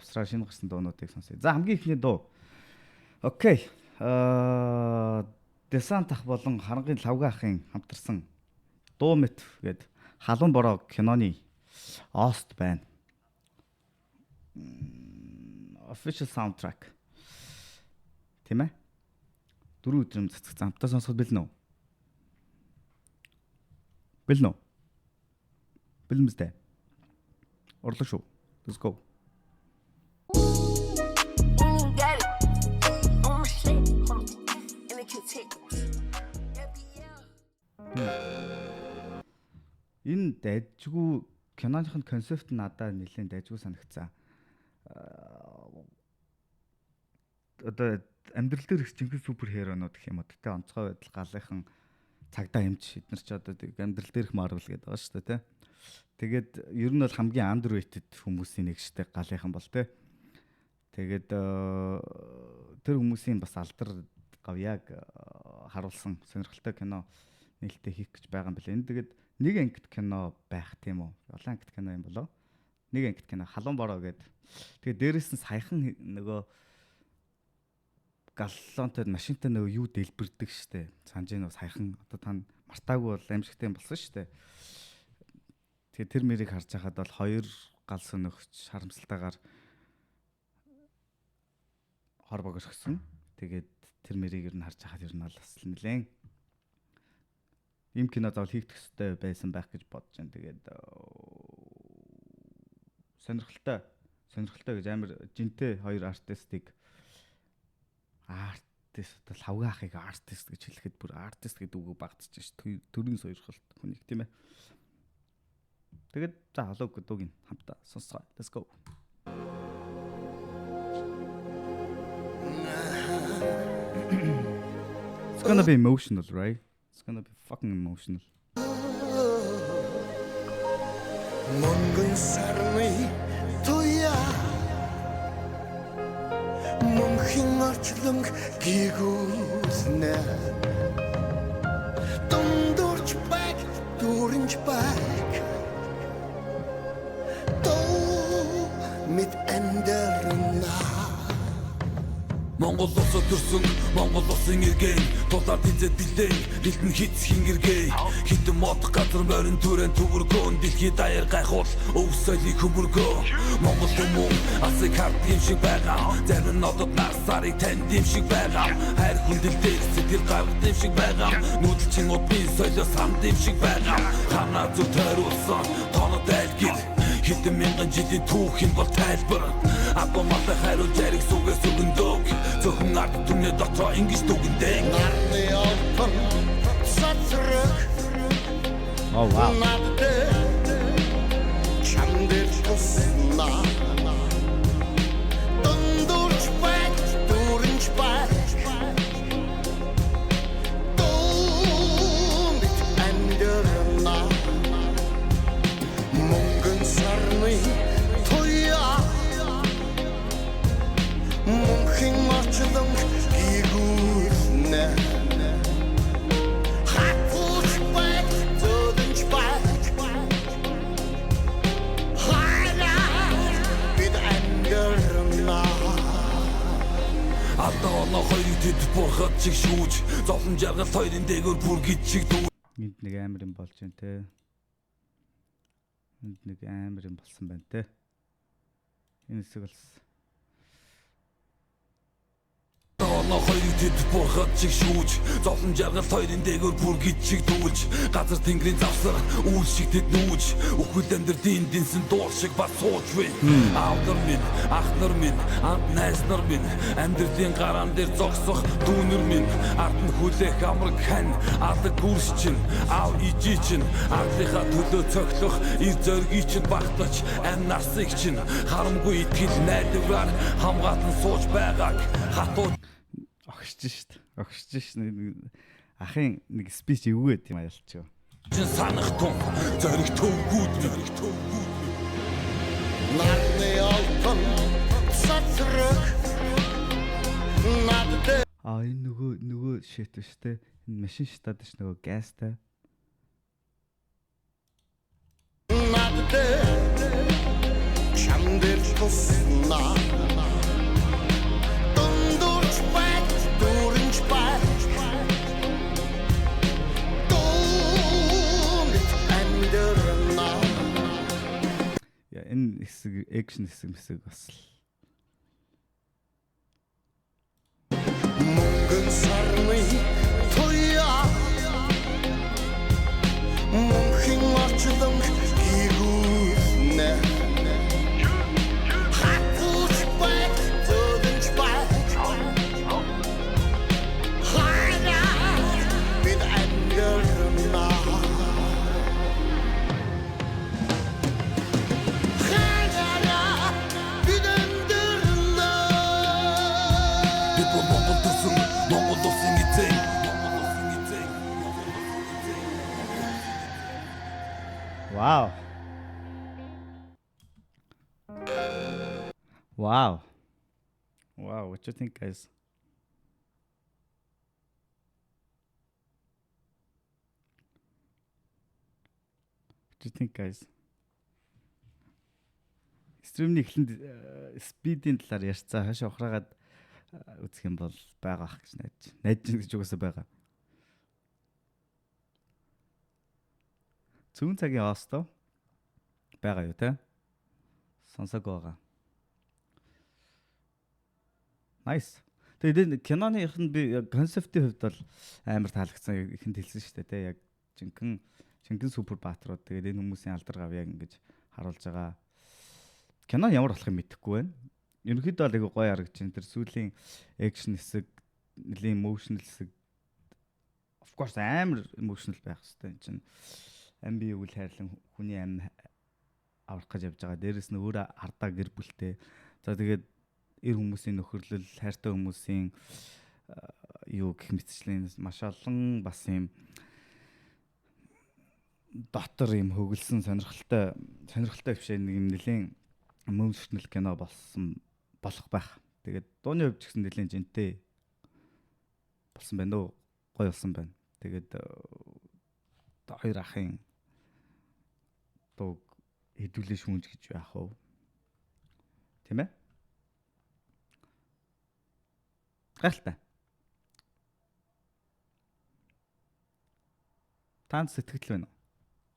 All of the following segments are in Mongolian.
авсраа шинэ гарсан дуунуудыг сонсъё. За хамгийн ихний дуу. Окей. Десант ах болон харангийн лавга ахын хамтарсан дуу мэт гээд халуун бороо киноны Ост байна. Official soundtrack. Тийм ээ. 4 өдрөм цэцэг хамтаа сонсоход бэлнэ үү? Бэлнэ үү? Бэлмэстэй. Орлоо шүү. Let's go. Энэ дайжгүй киноныхын концепт надад нэлээд дайжгүй санагцсан. Одоо амьдрал дээр их жинхэнэ супер херонууд гэх юм уу. Тэ онцгой байдал галынхан цагдаа эмч эднэр ч одоо амьдрал дээрх Marvel гэдэг байгаа шүү дээ, тэ. Тэгээд ер нь бол хамгийн underrated хүмүүсийн нэг штэ галынхан бол, тэ. Тэгээд тэр хүмүүсийн бас алдар гавьяаг харуулсан сонирхолтой кино нээлттэй хийх гэж байгаа юм байна. Энэ тэгээд нэг ангит кино байх тийм үү? Олон ангит кино юм болоо. Нэг ангит кино халуун бороо гэдэг. Тэгээд дээрээс нь саяхан нөгөө галлонтой машинтай нөгөө юу дэлбэрдэг штэ. Санаж нөгөө саяхан одоо тань мартаагүй бол аимшигтай юм болсон штэ. Тэгээд тэр мэрийг харж байхад бол хоёр гал сөнөгч харамсалтайгаар хор богорхсон. Тэгээд тэр мэрийг ер нь харж байхад ер нь бол бас нэлээд ийм кино заавал хийх төстэй байсан байх гэж бодож байна. Тэгээд сонирхолтой гэж амар жинтэй хоёр артистыг лавга ахыг артист гэж хэлэхэд бүр артист гэдэг үгөө багтчих ш. Төрийн сойрхолт хүнийг тийм ээ. Тэгээд за халууг дууг нь хамтаа сонсгоо. Let's go. It's gonna be emotional, right? It's gonna be fucking emotional. Mongol sarmi toya Monghin archlung gigusne Dondorch back, durinch back Do mit enderna Монгол улсад төрсөн Монгол улсын иргэн тулаар тэнцэд бэлэн дэлтэн хитс хингэргээ хитэн мод газар морин түрэн төвөргөн дэлхий даяар гайхуул өвсөлийг хөмөргөө Монгол хүмүүс асыг хард юм шиг байгаа зарим нь одод нарсарыг танд юм шиг байгаа хайр хүндэлдэг сэтгэл гаргад юм шиг байгаа нүүдэлчин удмын соёлоо санд юм шиг байгаа ханаа зүг тойруулсан тонод айлгил хитэн мянган жилийн түүх юм бол тайлбар Апомата хайруу жариг сүгээс өгөндөг Зөвхөн ард түмнээ дотоо ингэж дүгэндээ Нарны олтон сацрэг Oh wow Чамдэр туснаа Дундурч бай, дуринч бай Дундит андерна Монгон сарны Мөнхийн орчлон гигүүснэ Хатууч бай, зөдөнч бай Хайра бид ангерна Алдаа оноо хоёрыг тэд бурхад чиг шүүж Зовлон жаргал хоёрын дээгүүр бүр гिचиг дүү Энд нэг амар юм болж байна те Энд нэг амар юм болсон байна те Энэ хэсэг болсон Оноо хоёрыг тэд бурхад чиг шүүж Зовлон жаргал хоёрын дээгүүр бүр гिचиг дүүлж Газар тэнгэрийн завсар үйл шиг тэд нүүж Үхэл амьдрын дэнсэн дуур шиг бас сууж вэ Аавдар минь, ахнар минь, анд найснар минь Амьдрын гараан дээр зогсох дүүнер минь Ард нь хүлээх амраг хань Алаг гүрс чинь, аав ижи чинь Ардлынхаа төлөө цохлох ир зоргийг чинь багтаж Ам нарсыг чинь харамгүй итгэл найдвараар Хамгаатан сууж байгааг хатуу Огшиж шít. Ахын нэг спич эвгүй гэм аялчаа. Санах тун зориг төвгүүд Нарны олтон сацрэг Надад энэ нөгөө шит биш те. Энэ машин шатаад ш нөгөө газтай. Надад чам Амьдрал туснаа дундурч бай дөрөнч бай Энэ хэсэг экшн хэсэг бас мөнгөн сарны туяа мөнхийн орчлон гигүүснэ хатууч бай зөдөнч бай хайна бид ангерна Wow. Wow. Wow, what do you think, guys? What do you think, guys? Стримний эхлэнд спидийн талаар ярьцаа хашаа ухраагаад үзэх юм бол байгаа ах гэж найдаж. Найдаж гэж угаасаа байгаа. Зүүн цагийн Осто байгаа юу те? Сонсог байгаа. Nice. Тэгээд энэ киноны их нь би концептийн хувьд бол амар таалагдсан ихэнд хэлсэн шүү дээ те. Яг жинхэнэ супер баатрууд тэгээд энэ хүмүүсийн алдар гав яг ингэж харуулж байгаа. Кино ямар болох юм мэдэхгүй байна. Ерөнхийдөө л айгу гоё харагдаж байна. Тэр сүүлийн экшн хэсэг, нэлийн emotional хэсэг of course амар emotional байх хэрэгтэй юм чинь. Ам бие үйл хайрлан хүний ам аврах гэж явж байгаа. Дээрэс нь өөрөө ардаа гэр бүлтэй. За тэгээд эр хүмүүсийн нөхөрлөл, хайртай хүмүүсийн юу гэх мэтчлэн маш олон бас юм дотор юм хөглсөн сонирхолтой бишээ нэг юм нэлийн emotional кино болох байх. Тэгээд дууны хувьд ч гэсэн нэлийн жинтэй болсон байна уу? Гоё болсон байна. Тэгээд хоёр ахын дууг хэдүүлээ шүүнж гэж яах вэ? Тийм ээ? Гайхалтай. Танд сэтгэл байна уу?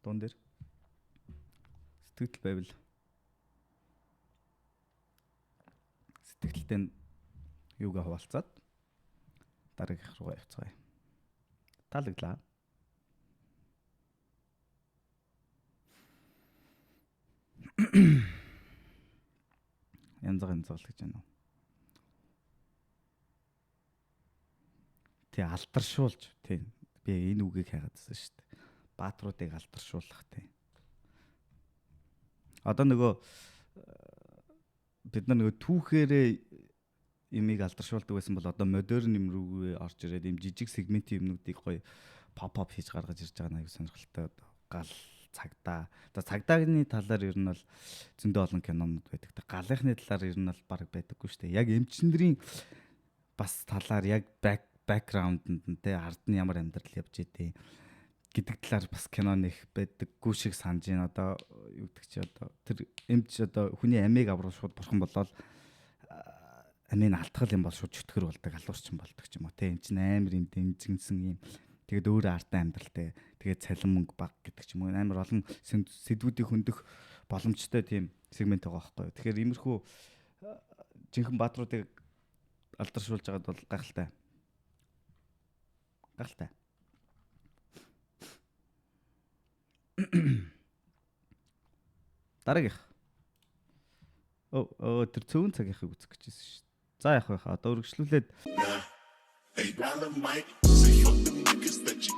Дуун дээр. Сэтгэл байвал сэтгэлтэй юугаа хуваалцаад дараагийнх руу явцгаая. Таалагдлаа. Янзал гэж байна уу? Тэ алдаршуулж тийм би энэ үгийг хайгаадсан шүү дээ. Баатруудыг алдаршуулах тийм. Одоо нөгөө бид нар нөгөө түүхээрээ имийг алдаршуулдаг байсан бол одоо модерн юм рүү орж ирээд юм жижиг сегментийн юмнуудыг гоё pop хийж гаргаж ирж байгаа нэг сонирхолтой гал цагдаа. Одоо цагдаагны талаар ер нь бол зөндөө олон кинонууд байдаг. Галынхны талаар ер нь бол баг байдаггүй шүү дээ. Яг эмчнэрийн бас талаар яг бэкграундд нь те ард нь ямар амьдрал явж идэв гэдэг талаар бас кинон их байдаггүй шиг санаж байна. Одоо юу гэдэг чи одоо тэр эмч одоо хүний амийг аврал шууд бурхан болоод амийг алдгал юм бол шууд чөтгөр болдог, алуурчин болдог ч юм уу те. Энд чинь амар юм дэмжигнсэн юм. Тэгээд өөрөө ардаа амьдралтай. Тэгээд цалин мөнгө баг гэдэг ч юм уу. Амар олон сэдвүүдийг хөндөх боломжтой тийм сегмент байгаа байхгүй юу. Тэгэхээр иймэрхүү жинхэнэ баатруудыг алдаршуулж байгаад бол гайхалтай. Гайхалтай. Дараагийнх. Тэр цөөн цагийнхыг үзэх гэжсэн шүү дээ. За яах вэ хаа одоо үргэлжлүүлээд Hey, dollar Mike, say fuck them niggas that you